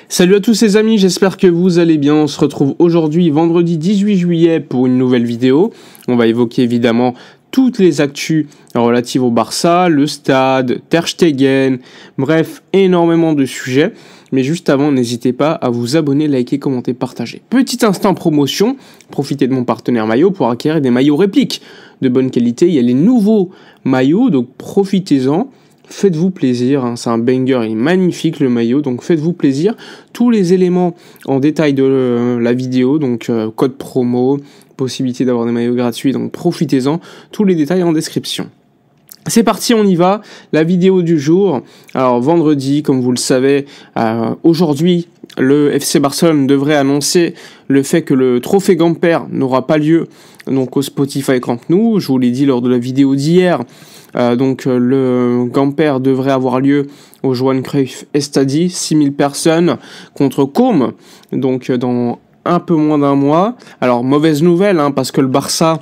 Salut à tous les amis, j'espère que vous allez bien. On se retrouve aujourd'hui, vendredi 18 juillet, pour une nouvelle vidéo. On va évoquer évidemment toutes les actus relatives au Barça, le stade, Ter Stegen, bref, énormément de sujets. Mais juste avant, n'hésitez pas à vous abonner, liker, commenter, partager. Petit instant promotion, profitez de mon partenaire maillot pour acquérir des maillots répliques de bonne qualité. Il y a les nouveaux maillots, donc profitez-en. Faites-vous plaisir, hein, c'est un banger, il est magnifique le maillot, donc faites-vous plaisir. Tous les éléments en détail de la vidéo, donc code promo, possibilité d'avoir des maillots gratuits, donc profitez-en, tous les détails en description. C'est parti, on y va, la vidéo du jour. Alors vendredi, comme vous le savez, aujourd'hui, le FC Barcelone devrait annoncer le fait que le trophée Gamper n'aura pas lieu donc au Spotify Camp Nou. Je vous l'ai dit lors de la vidéo d'hier. Le Gamper devrait avoir lieu au Johan Cruyff Stadium, 6000 personnes contre Com, donc dans un peu moins d'un mois. Alors mauvaise nouvelle, hein, parce que le Barça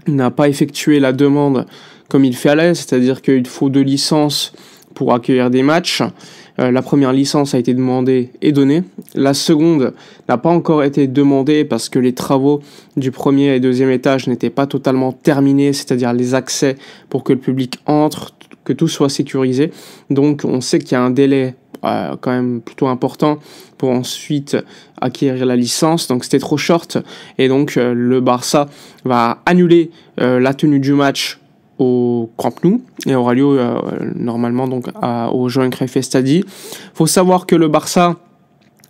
n'a pas effectué la demande comme il fait à l'aise, c'est-à-dire qu'il faut 2 licences pour accueillir des matchs. La première licence a été demandée et donnée. La seconde n'a pas encore été demandée parce que les travaux du premier et deuxième étage n'étaient pas totalement terminés, c'est-à-dire les accès pour que le public entre, que tout soit sécurisé. Donc on sait qu'il y a un délai quand même plutôt important pour ensuite acquérir la licence, donc c'était trop short, et donc le Barça va annuler la tenue du match au Camp Nou et aura lieu normalement donc au Johan Cruyff Stadium. Faut savoir que le Barça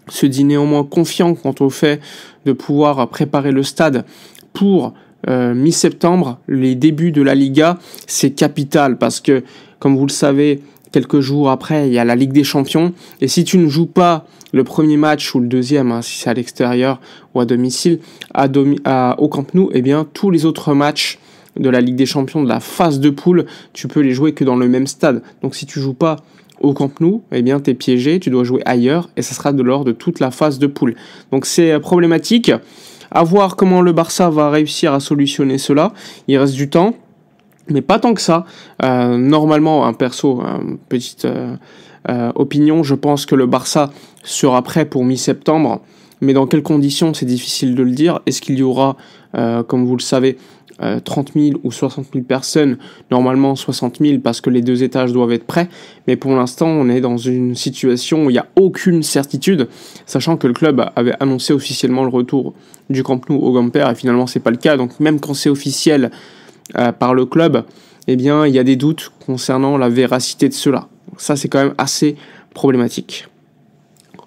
se dit néanmoins confiant quant au fait de pouvoir préparer le stade pour mi-septembre, les débuts de la Liga. C'est capital parce que, comme vous le savez, quelques jours après, il y a la Ligue des Champions, et si tu ne joues pas le premier match ou le deuxième, hein, si c'est à l'extérieur ou à domicile, au Camp Nou, eh bien tous les autres matchs de la Ligue des Champions, de la phase de poule, tu peux les jouer que dans le même stade. Donc si tu joues pas au Camp Nou, eh bien t'es piégé, tu dois jouer ailleurs, et ça sera de l'ordre de toute la phase de poule. Donc c'est problématique. À voir comment le Barça va réussir à solutionner cela. Il reste du temps, mais pas tant que ça. Normalement, petite opinion, je pense que le Barça sera prêt pour mi-septembre, mais dans quelles conditions, c'est difficile de le dire. Est-ce qu'il y aura, comme vous le savez, 30 000 ou 60 000 personnes, normalement 60 000 parce que les 2 étages doivent être prêts, mais pour l'instant on est dans une situation où il n'y a aucune certitude, sachant que le club avait annoncé officiellement le retour du Camp Nou au Gamper, et finalement c'est pas le cas. Donc même quand c'est officiel par le club, eh bien il y a des doutes concernant la véracité de cela. Donc ça c'est quand même assez problématique.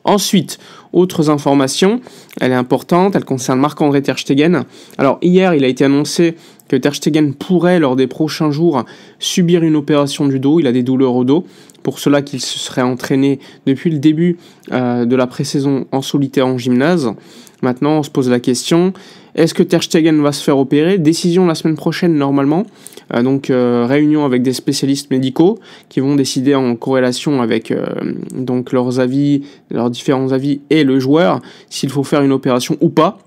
Ensuite, autres informations, elle est importante, elle concerne Marc-André Ter Stegen. Alors hier, il a été annoncé que Ter Stegen pourrait, lors des prochains jours, subir une opération du dos. Il a des douleurs au dos. Pour cela qu'il se serait entraîné depuis le début de la pré-saison en solitaire en gymnase. Maintenant, on se pose la question, est-ce que Ter Stegen va se faire opérer? Décision la semaine prochaine normalement. Réunion avec des spécialistes médicaux qui vont décider en corrélation avec donc leurs avis, leurs différents avis et le joueur, s'il faut faire une opération ou pas.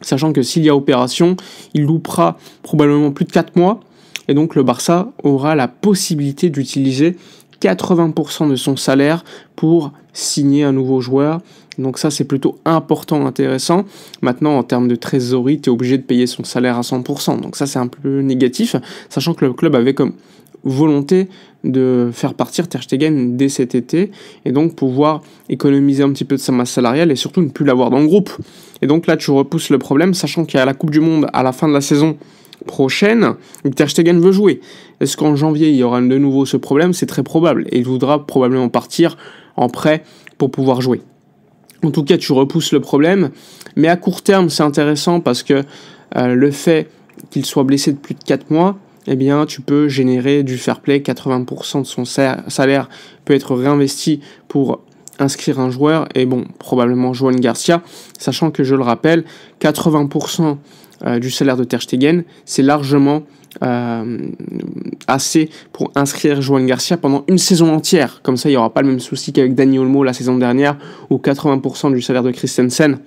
Sachant que s'il y a opération, il loupera probablement plus de 4 mois. Et donc le Barça aura la possibilité d'utiliser 80% de son salaire pour signer un nouveau joueur. Donc ça, c'est plutôt important, intéressant. Maintenant, en termes de trésorerie, tu es obligé de payer son salaire à 100%. Donc ça, c'est un peu négatif, sachant que le club avait comme volonté de faire partir Ter Stegen dès cet été, et donc pouvoir économiser un petit peu de sa masse salariale et surtout ne plus l'avoir dans le groupe. Et donc là, tu repousses le problème, sachant qu'il y a la Coupe du Monde à la fin de la saison prochaine, Ter Stegen veut jouer. Est-ce qu'en janvier, il y aura de nouveau ce problème? C'est très probable, et il voudra probablement partir en prêt pour pouvoir jouer. En tout cas, tu repousses le problème, mais à court terme, c'est intéressant parce que le fait qu'il soit blessé de plus de 4 mois, eh bien, tu peux générer du fair play. 80% de son salaire peut être réinvesti pour inscrire un joueur, et bon, probablement Johan Garcia, sachant que, je le rappelle, 80% du salaire de Ter Stegen, c'est largement assez pour inscrire Johan Garcia pendant une saison entière. Comme ça, il n'y aura pas le même souci qu'avec Dani Olmo la saison dernière, où 80% du salaire de Christensen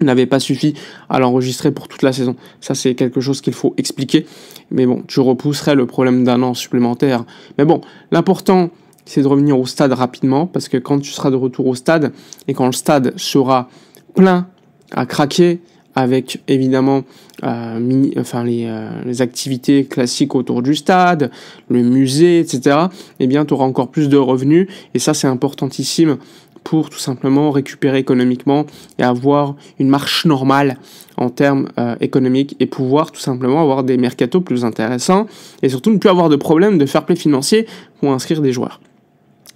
n'avait pas suffi à l'enregistrer pour toute la saison. Ça, c'est quelque chose qu'il faut expliquer. Mais bon, tu repousserais le problème d'un an supplémentaire. Mais bon, l'important, c'est de revenir au stade rapidement, parce que quand tu seras de retour au stade, et quand le stade sera plein à craquer, avec évidemment les activités classiques autour du stade, le musée, etc., eh bien, tu auras encore plus de revenus, et ça, c'est importantissime pour tout simplement récupérer économiquement et avoir une marche normale en termes économiques et pouvoir tout simplement avoir des mercatos plus intéressants et surtout ne plus avoir de problème de fair play financier pour inscrire des joueurs.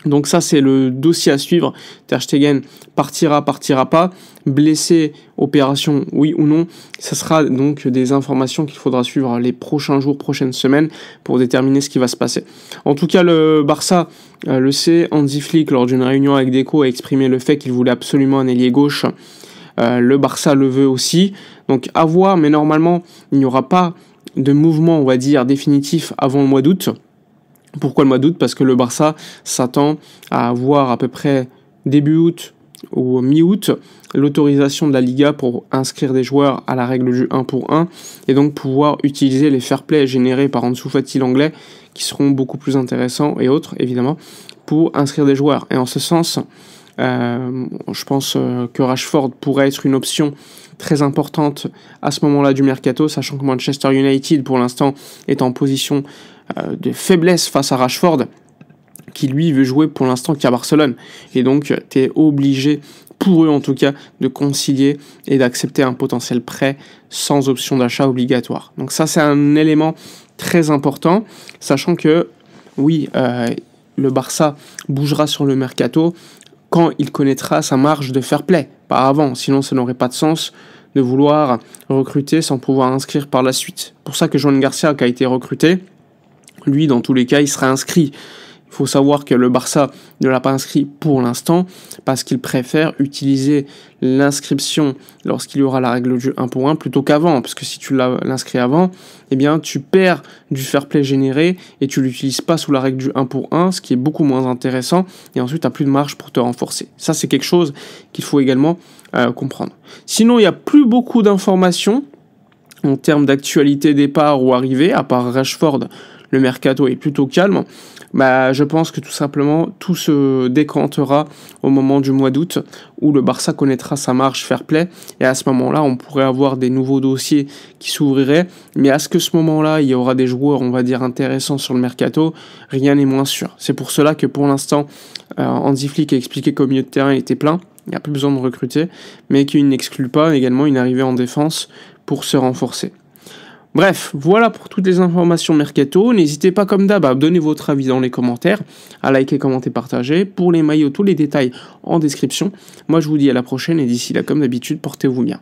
Donc ça, c'est le dossier à suivre. Ter Stegen partira pas, blessé, opération, oui ou non. Ça sera donc des informations qu'il faudra suivre les prochains jours, prochaines semaines pour déterminer ce qui va se passer. En tout cas, le Barça le sait. Hansi Flick, lors d'une réunion avec Deco, a exprimé le fait qu'il voulait absolument un ailier gauche. Le Barça le veut aussi. Donc à voir, mais normalement, il n'y aura pas de mouvement, on va dire, définitif avant le mois d'août. Pourquoi le mois d'août ? Parce que le Barça s'attend à avoir à peu près début août ou mi-août l'autorisation de la Liga pour inscrire des joueurs à la règle du 1 pour 1 et donc pouvoir utiliser les fair play générés par Ansu Fati l'anglais qui seront beaucoup plus intéressants et autres évidemment pour inscrire des joueurs. Et en ce sens, je pense que Rashford pourrait être une option très importante à ce moment-là du mercato, sachant que Manchester United pour l'instant est en position de faiblesse face à Rashford, qui lui veut jouer pour l'instant qu'à Barcelone. Et donc, tu es obligé, pour eux en tout cas, de concilier et d'accepter un potentiel prêt sans option d'achat obligatoire. Donc ça, c'est un élément très important, sachant que, oui, le Barça bougera sur le mercato quand il connaîtra sa marge de fair play, pas avant, sinon ça n'aurait pas de sens de vouloir recruter sans pouvoir inscrire par la suite. Pour ça que Joan Garcia, qui a été recruté, lui, dans tous les cas, il sera inscrit. Il faut savoir que le Barça ne l'a pas inscrit pour l'instant parce qu'il préfère utiliser l'inscription lorsqu'il y aura la règle du 1 pour 1 plutôt qu'avant. Parce que si tu l'inscris avant, eh bien, tu perds du fair play généré et tu l'utilises pas sous la règle du 1 pour 1, ce qui est beaucoup moins intéressant. Et ensuite, tu n'as plus de marge pour te renforcer. Ça, c'est quelque chose qu'il faut également comprendre. Sinon, il n'y a plus beaucoup d'informations en termes d'actualité départ ou arrivée, à part Rashford. Le mercato est plutôt calme. Je pense que tout simplement tout se décantera au moment du mois d'août où le Barça connaîtra sa marge fair play et à ce moment-là on pourrait avoir des nouveaux dossiers qui s'ouvriraient, mais à ce que ce moment-là il y aura des joueurs on va dire intéressants sur le mercato, rien n'est moins sûr. C'est pour cela que pour l'instant Hansi Flick a expliqué qu'au milieu de terrain il était plein, il n'y a plus besoin de recruter, mais qu'il n'exclut pas également une arrivée en défense pour se renforcer. Bref, voilà pour toutes les informations mercato. N'hésitez pas comme d'hab à donner votre avis dans les commentaires, à liker, commenter, partager. Pour les maillots, tous les détails en description. Moi je vous dis à la prochaine et d'ici là comme d'habitude, portez-vous bien.